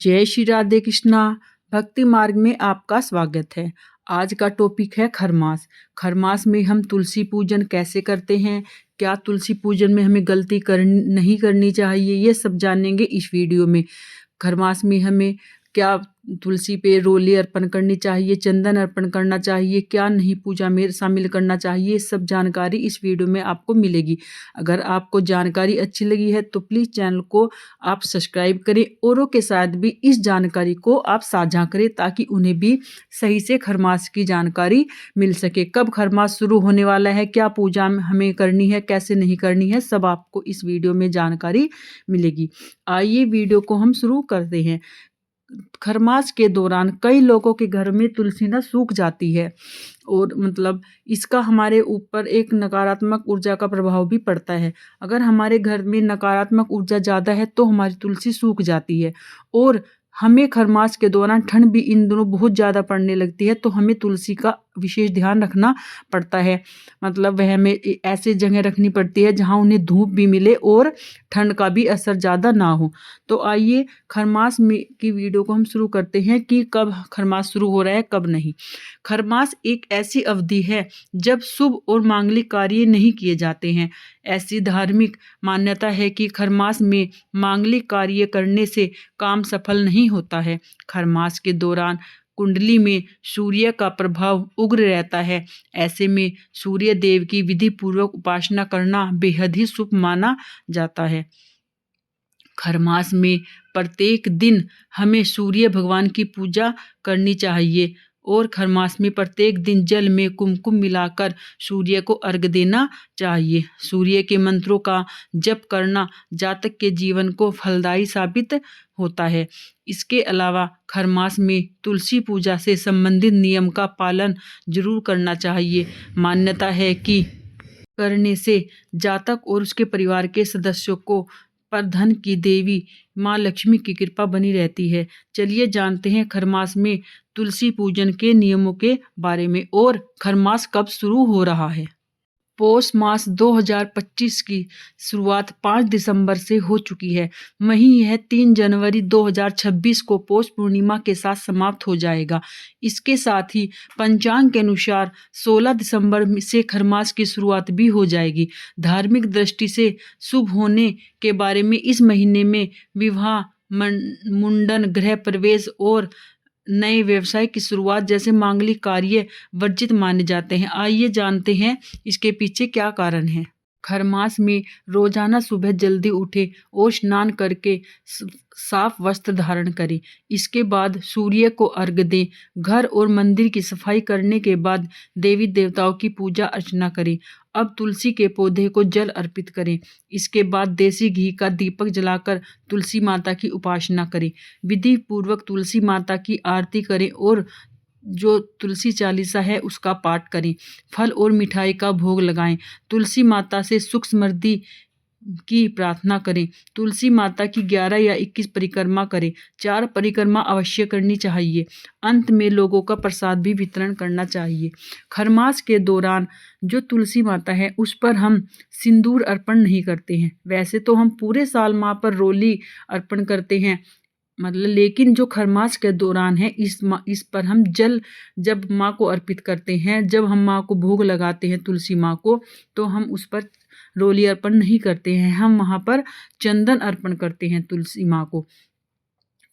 जय श्री राधे कृष्णा। भक्ति मार्ग में आपका स्वागत है। आज का टॉपिक है खरमास। खरमास में हम तुलसी पूजन कैसे करते हैं, क्या तुलसी पूजन में हमें गलती नहीं करनी चाहिए, ये सब जानेंगे इस वीडियो में। खरमास में हमें क्या तुलसी पे रोली अर्पण करनी चाहिए, चंदन अर्पण करना चाहिए, क्या नहीं पूजा में शामिल करना चाहिए, ये सब जानकारी इस वीडियो में आपको मिलेगी। अगर आपको जानकारी अच्छी लगी है तो प्लीज़ चैनल को आप सब्सक्राइब करें, औरों के साथ भी इस जानकारी को आप साझा करें ताकि उन्हें भी सही से खरमास की जानकारी मिल सके। कब खरमास शुरू होने वाला है, क्या पूजा हमें करनी है, कैसे नहीं करनी है, सब आपको इस वीडियो में जानकारी मिलेगी। आइए वीडियो को हम शुरू करते हैं। खरमास के दौरान कई लोगों के घर में तुलसी ना सूख जाती है और इसका हमारे ऊपर एक नकारात्मक ऊर्जा का प्रभाव भी पड़ता है। अगर हमारे घर में नकारात्मक ऊर्जा ज़्यादा है तो हमारी तुलसी सूख जाती है और हमें खरमास के दौरान ठंड भी इन दोनों बहुत ज़्यादा पड़ने लगती है, तो हमें तुलसी का विशेष ध्यान रखना पड़ता है। वह हमें ऐसे जगह रखनी पड़ती है जहाँ उन्हें धूप भी मिले और ठंड का भी असर ज़्यादा ना हो। तो आइए खरमास में की वीडियो को हम शुरू करते हैं कि कब खरमास शुरू हो रहा है, कब नहीं। खरमास एक ऐसी अवधि है जब शुभ और मांगलिक कार्य नहीं किए जाते हैं। ऐसी धार्मिक मान्यता है कि खरमास में मांगलिक कार्य करने से काम सफल नहीं होता है। खरमास के दौरान कुंडली में सूर्य का प्रभाव उग्र रहता है। ऐसे में सूर्य देव की विधि पूर्वक उपासना करना बेहद ही शुभ माना जाता है। खरमास में प्रत्येक दिन हमें सूर्य भगवान की पूजा करनी चाहिए और खरमास में प्रत्येक दिन जल में कुमकुम मिलाकर सूर्य को अर्घ देना चाहिए। सूर्य के मंत्रों का जप करना जातक के जीवन को फलदायी साबित होता है। इसके अलावा खरमास में तुलसी पूजा से संबंधित नियम का पालन जरूर करना चाहिए। मान्यता है कि करने से जातक और उसके परिवार के सदस्यों को पर धन की देवी माँ लक्ष्मी की कृपा बनी रहती है। चलिए जानते हैं खरमास में तुलसी पूजन के नियमों के बारे में और खरमास कब शुरू हो रहा है। पौष मास 2025 की शुरुआत 5 दिसंबर से हो चुकी है। वहीं यह 3 जनवरी 2026 को पौष पूर्णिमा के साथ समाप्त हो जाएगा। इसके साथ ही पंचांग के अनुसार 16 दिसंबर से खरमास की शुरुआत भी हो जाएगी। धार्मिक दृष्टि से शुभ होने के बारे में इस महीने में विवाह, मुंडन, गृह प्रवेश और नए व्यवसाय की शुरुआत जैसे मांगलिक कार्य वर्जित माने जाते हैं। आइए जानते हैं इसके पीछे क्या कारण है। खरमास में रोजाना सुबह जल्दी उठे और स्नान करके साफ वस्त्र धारण करें। इसके बाद सूर्य को अर्घ दें। घर और मंदिर की सफाई करने के बाद देवी देवताओं की पूजा अर्चना करें। अब तुलसी के पौधे को जल अर्पित करें। इसके बाद देसी घी का दीपक जलाकर तुलसी माता की उपासना करें। विधि पूर्वक तुलसी माता की आरती करें और जो तुलसी चालीसा है उसका पाठ करें। फल और मिठाई का भोग लगाएं। तुलसी माता से सुख समृद्धि की प्रार्थना करें। तुलसी माता की 11 या 21 परिक्रमा करें। 4 परिक्रमा अवश्य करनी चाहिए। अंत में लोगों का प्रसाद भी वितरण करना चाहिए। खरमास के दौरान जो तुलसी माता है उस पर हम सिंदूर अर्पण नहीं करते हैं। वैसे तो हम पूरे साल माँ पर रोली अर्पण करते हैं, लेकिन जो खरमास के दौरान है इस पर हम जल जब माँ को अर्पित करते हैं, जब हम माँ को भोग लगाते हैं तुलसी माँ को, तो हम उस पर रोली अर्पण नहीं करते हैं। हम वहाँ पर चंदन अर्पण करते हैं तुलसी माँ को।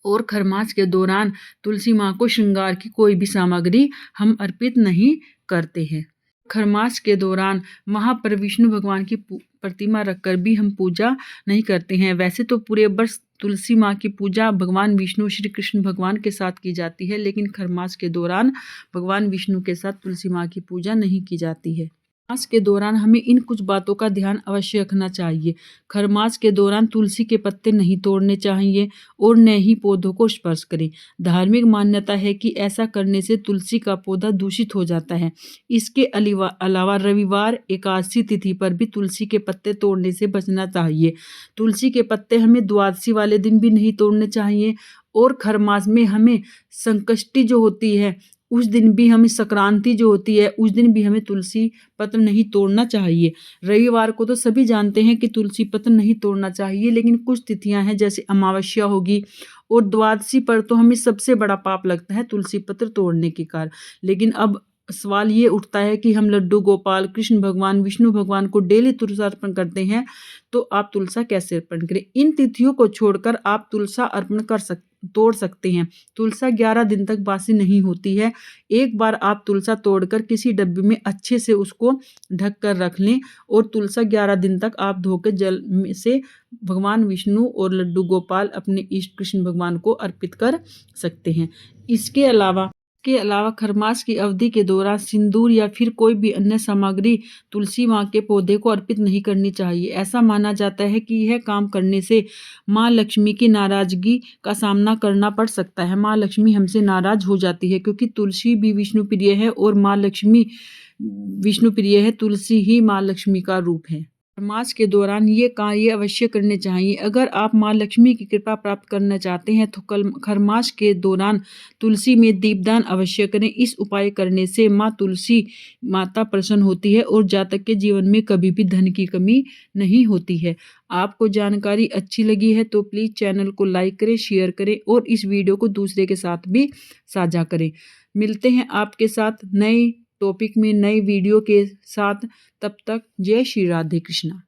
और खरमास के दौरान तुलसी माँ को श्रृंगार की कोई भी सामग्री हम अर्पित नहीं करते हैं। खरमास के दौरान वहाँ पर विष्णु भगवान की प्रतिमा रखकर भी हम पूजा नहीं करते हैं। वैसे तो पूरे वर्ष तुलसी माँ की पूजा भगवान विष्णु श्री कृष्ण भगवान के साथ की जाती है, लेकिन खरमास के दौरान भगवान विष्णु के साथ तुलसी माँ की पूजा नहीं की जाती है। खरमास के दौरान हमें इन कुछ बातों का ध्यान अवश्य रखना चाहिए। खरमास के दौरान तुलसी के पत्ते नहीं तोड़ने चाहिए और न ही पौधों को स्पर्श करें। धार्मिक मान्यता है कि ऐसा करने से तुलसी का पौधा दूषित हो जाता है। इसके अलावा रविवार, एकादशी तिथि पर भी तुलसी के पत्ते तोड़ने से बचना चाहिए। तुलसी के पत्ते हमें द्वादशी वाले दिन भी नहीं तोड़ने चाहिए और खरमास में हमें संकष्टी जो होती है उस दिन भी हमें, संक्रांति जो होती है उस दिन भी हमें तुलसी पत्र नहीं तोड़ना चाहिए। रविवार को तो सभी जानते हैं कि तुलसी पत्र नहीं तोड़ना चाहिए, लेकिन कुछ तिथियां हैं जैसे अमावस्या होगी और द्वादशी पर तो हमें सबसे बड़ा पाप लगता है तुलसी पत्र तोड़ने के कारण। लेकिन अब सवाल ये उठता है कि हम लड्डू गोपाल, कृष्ण भगवान, विष्णु भगवान को डेली तुलसा अर्पण करते हैं, तो आप तुलसा कैसे अर्पण करें? इन तिथियों को छोड़कर आप तुलसा अर्पण तोड़ सकते हैं। तुलसा 11 दिन तक बासी नहीं होती है। एक बार आप तुलसा तोड़कर किसी डब्बे में अच्छे से उसको ढक कर रख लें और तुलसा 11 दिन तक आप धो के जल में से भगवान विष्णु और लड्डू गोपाल अपने इष्ट कृष्ण भगवान को अर्पित कर सकते हैं। इसके अलावा खरमास की अवधि के दौरान सिंदूर या फिर कोई भी अन्य सामग्री तुलसी माँ के पौधे को अर्पित नहीं करनी चाहिए। ऐसा माना जाता है कि यह काम करने से माँ लक्ष्मी की नाराजगी का सामना करना पड़ सकता है। माँ लक्ष्मी हमसे नाराज हो जाती है, क्योंकि तुलसी भी विष्णु प्रिय है और माँ लक्ष्मी विष्णु प्रिय है। तुलसी ही माँ लक्ष्मी का रूप है। खरमास के दौरान ये कार्य अवश्य करने चाहिए। अगर आप माँ लक्ष्मी की कृपा प्राप्त करना चाहते हैं तो खरमास के दौरान तुलसी में दीपदान अवश्य करें। इस उपाय करने से माँ तुलसी माता प्रसन्न होती है और जातक के जीवन में कभी भी धन की कमी नहीं होती है। आपको जानकारी अच्छी लगी है तो प्लीज़ चैनल को लाइक करें, शेयर करें और इस वीडियो को दूसरे के साथ भी साझा करें। मिलते हैं आपके साथ नए टॉपिक में, नए वीडियो के साथ। तब तक जय श्री राधे कृष्णा।